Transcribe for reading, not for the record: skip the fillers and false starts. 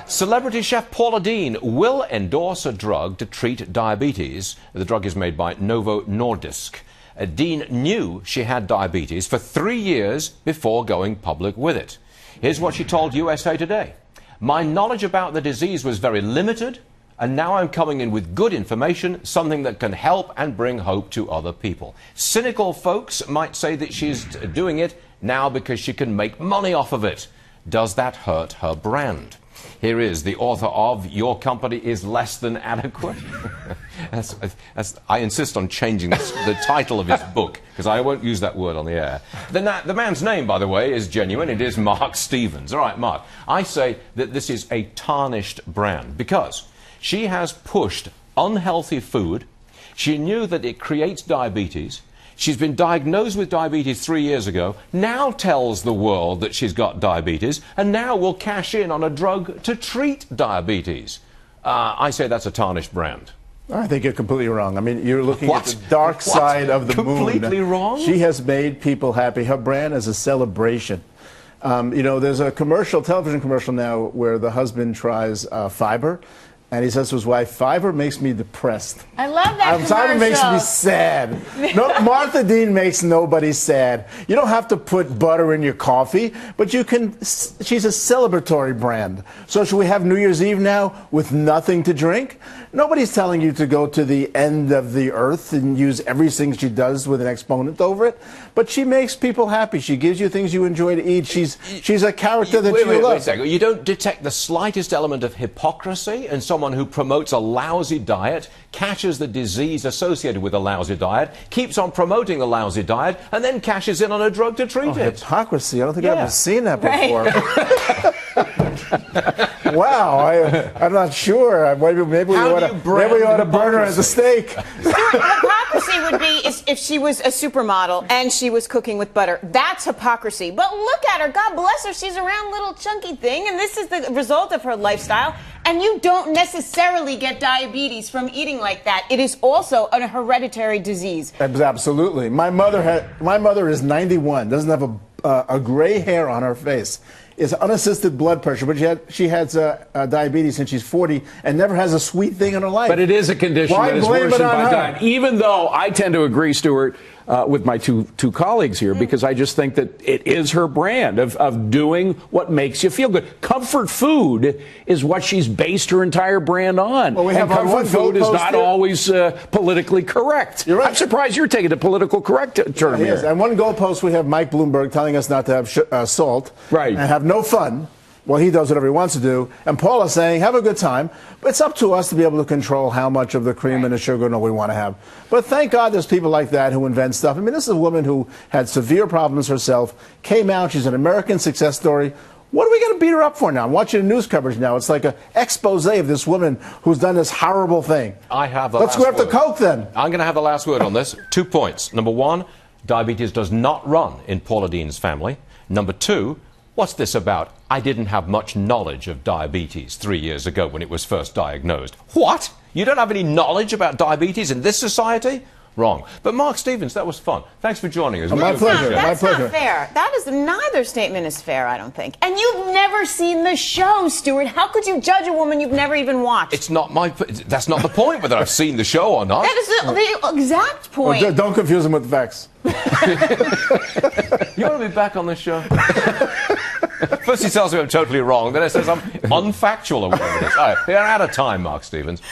Celebrity chef Paula Deen will endorse a drug to treat diabetes. The drug is made by Novo Nordisk. Deen knew she had diabetes for 3 years before going public with it. Here's what she told USA Today. "My knowledge about the disease was very limited, and now I'm coming in with good information, something that can help and bring hope to other people. Cynical folks might say that she's doing it now because she can make money off of it. Does that hurt her brand?" Here is the author of Your Company is Less Than Adequate. I insist on changing the title of his book, because I won't use that word on the air. The man's name, by the way, is genuine. It is Mark Stevens. All right, Mark, I say that this is a tarnished brand because she has pushed unhealthy food. She knew that it creates diabetes. She's been diagnosed with diabetes 3 years ago, now tells the world that she's got diabetes, and now will cash in on a drug to treat diabetes. I say that's a tarnished brand. I think you're completely wrong. I mean, you're looking at the dark side of the moon. Completely wrong? She has made people happy. Her brand is a celebration. You know, there's a television commercial now where the husband tries fiber. And he says to his wife, "Fiber makes me depressed." I love that commercial. Fiber makes me sad. No, Martha Dean makes nobody sad. You don't have to put butter in your coffee, but you can. She's a celebratory brand. So should we have New Year's Eve now with nothing to drink? Nobody's telling you to go to the end of the earth and use everything she does with an exponent over it. But she makes people happy. She gives you things you enjoy to eat. She's a character that you love. Wait a second. You don't detect the slightest element of hypocrisy in someone who promotes a lousy diet, catches the disease associated with a lousy diet, keeps on promoting the lousy diet, and then cashes in on a drug to treat it. Hypocrisy. I don't think I've ever seen that before. Right. Wow. I'm not sure. Maybe we ought to burn her at the stake. Hypocrisy would be if she was a supermodel and she was cooking with butter. That's hypocrisy. But look at her. God bless her. She's a round little chunky thing, and this is the result of her lifestyle. And you don't necessarily get diabetes from eating like that. It is also a hereditary disease. Absolutely. My mother is 91, doesn't have a gray hair on her face. It's unassisted blood pressure, but she has diabetes since she's 40 and never has a sweet thing in her life. But it is a condition that is worsened by diet. Even though I tend to agree, Stuart, with my two colleagues here, because I just think that it is her brand of doing what makes you feel good. Comfort food is what she's based her entire brand on. Well, and comfort food is not always politically correct. You're right. I'm surprised you're taking the political correct term here. Yes, and one goalpost we have Mike Bloomberg telling us not to have salt and have no fun. Well, he does whatever he wants to do. And Paula saying, have a good time. But it's up to us to be able to control how much of the cream and the sugar and all we want to have. But thank God there's people like that who invent stuff. I mean, this is a woman who had severe problems herself, came out. She's an American success story. What are we going to beat her up for now? I'm watching the news coverage now. It's like an expose of this woman who's done this horrible thing. Let's go after Coke then. I'm going to have the last word on this. 2 points. Number one, diabetes does not run in Paula Deen's family. Number two, what's this about? I didn't have much knowledge of diabetes 3 years ago when it was first diagnosed. What? You don't have any knowledge about diabetes in this society? Wrong. But Mark Stevens, that was fun. Thanks for joining us. My pleasure. That's not fair. Neither statement is fair, I don't think. And you've never seen the show, Stuart. How could you judge a woman you've never even watched? That's not the point, whether I've seen the show or not. That is the exact point. Well, don't confuse him with Vex. You want to be back on this show? First he tells me I'm totally wrong, then he says I'm unfactual or whatever it is. All right, we're out of time, Mark Stevens.